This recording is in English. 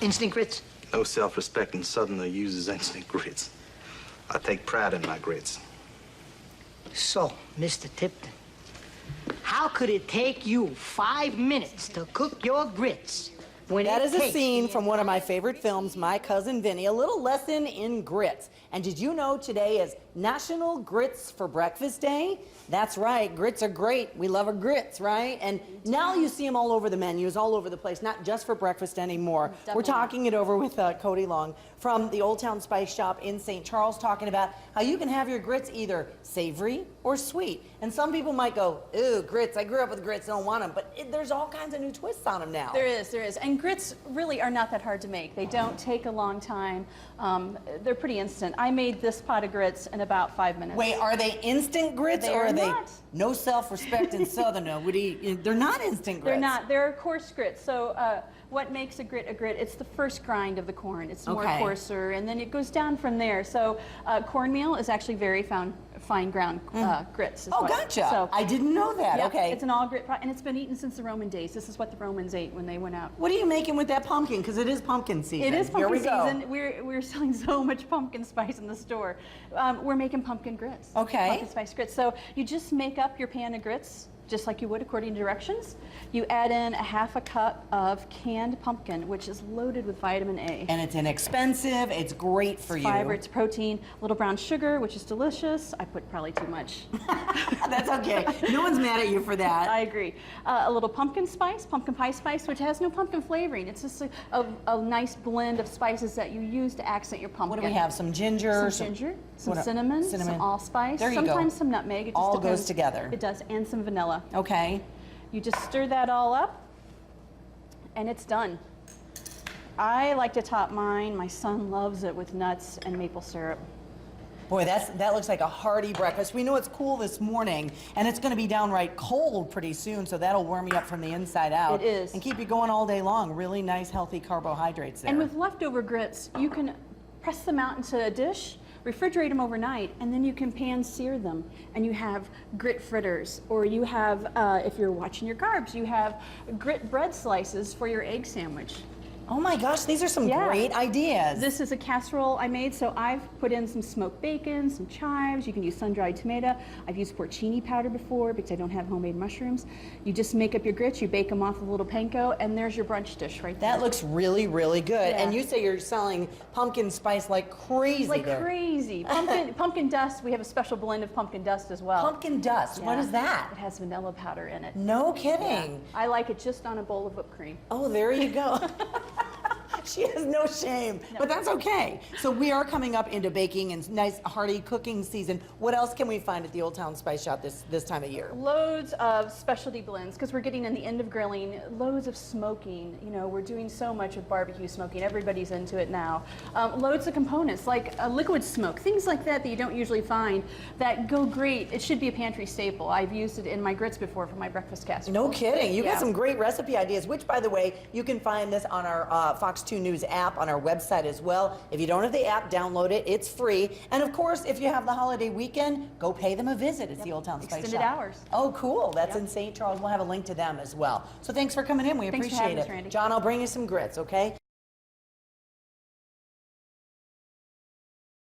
Instant grits? No self-respecting Southerner uses instant grits. I take pride in my grits. So, Mr. Tipton, how could it take you 5 minutes to cook your grits? That is a scene from one of my favorite films, My Cousin Vinny, a little lesson in grits. And did you know today is National Grits for Breakfast Day? That's right, grits are great. We love our grits, right? And now you see them all over the menus, all over the place, not just for breakfast anymore. Definitely. We're talking it over with Cody Long from the Old Town Spice Shop in St. Charles, talking about how you can have your grits either savory or sweet. And some people might go, ooh, grits, I grew up with grits, I don't want them. But there's all kinds of new twists on them now. There is. And grits really are not that hard to make. They don't take a long time. They're pretty instant. I made this pot of grits in about 5 minutes. Wait, are they instant grits or are they not. no self-respect in Southerner? They're not instant grits. They're not. They're coarse grits. So what makes a grit? It's the first grind of the corn. It's more coarser, and then it goes down from there. So cornmeal is actually very fine ground grits. Oh, gotcha. So, I didn't know that. Yep, okay. It's an all grit pot, and it's been eaten since the Roman days. This is what the Romans ate when they went out. What are you making with that pumpkin? Because it is pumpkin season. It is pumpkin season. Go. We're selling so much pumpkin spice in the store. We're making pumpkin grits. Okay. Pumpkin spice grits. So you just make up your pan of grits, just like you would according to directions. You add in a ½ cup of canned pumpkin, which is loaded with vitamin A. And it's inexpensive. It's great for you. Fiber, it's protein. A little brown sugar, which is delicious. I put probably too much. That's okay. No one's mad at you for that. I agree. A little pumpkin spice, pumpkin pie spice, which has no pumpkin flavoring. It's just a nice blend of spices that you use to accent your pumpkin. What do we have? Some ginger? Some cinnamon, some allspice, there you sometimes go. some nutmeg. It just all depends. goes together. It does, and some vanilla. Okay. You just stir that all up, and it's done. I like to top mine. My son loves it with nuts and maple syrup. Boy, that looks like a hearty breakfast. We know it's cool this morning, and it's going to be downright cold pretty soon, so that'll warm you up from the inside out. It is. And keep you going all day long. Really nice, healthy carbohydrates there. And with leftover grits, you can press them out into a dish, refrigerate them overnight, and then you can pan sear them. And you have grit fritters, or you have, if you're watching your carbs, you have grit bread slices for your egg sandwich. Oh my gosh, these are some great ideas. This is a casserole I made, so I've put in some smoked bacon, some chives. You can use sun-dried tomato. I've used porcini powder before because I don't have homemade mushrooms. You just make up your grits, you bake them off with a little panko, and there's your brunch dish right there. That looks really, really good. Yeah. And you say you're selling pumpkin spice like crazy like there. crazy. Pumpkin dust, we have a special blend of pumpkin dust as well. Pumpkin dust, what is that? It has vanilla powder in it. No kidding. Yeah. I like it just on a bowl of whipped cream. Oh, there you go. She has no shame, but that's okay. So we are coming up into baking and nice hearty cooking season. What else can we find at the Old Town Spice Shop this time of year? Loads of specialty blends, because we're getting in the end of grilling. Loads of smoking. You know, we're doing so much with barbecue smoking. Everybody's into it now. Loads of components like liquid smoke, things like that you don't usually find that go great. It should be a pantry staple. I've used it in my grits before for my breakfast casserole. No kidding. You got some great recipe ideas, which, by the way, you can find this on our Fox 2 News app on our website as well. If you don't have the app, download it. It's free. And of course, if you have the holiday weekend, go pay them a visit. It's the Old Town Spice Shop. Extended hours. Oh, cool. That's in St. Charles. We'll have a link to them as well. So thanks for coming in. We appreciate it. Randy. John, I'll bring you some grits, okay?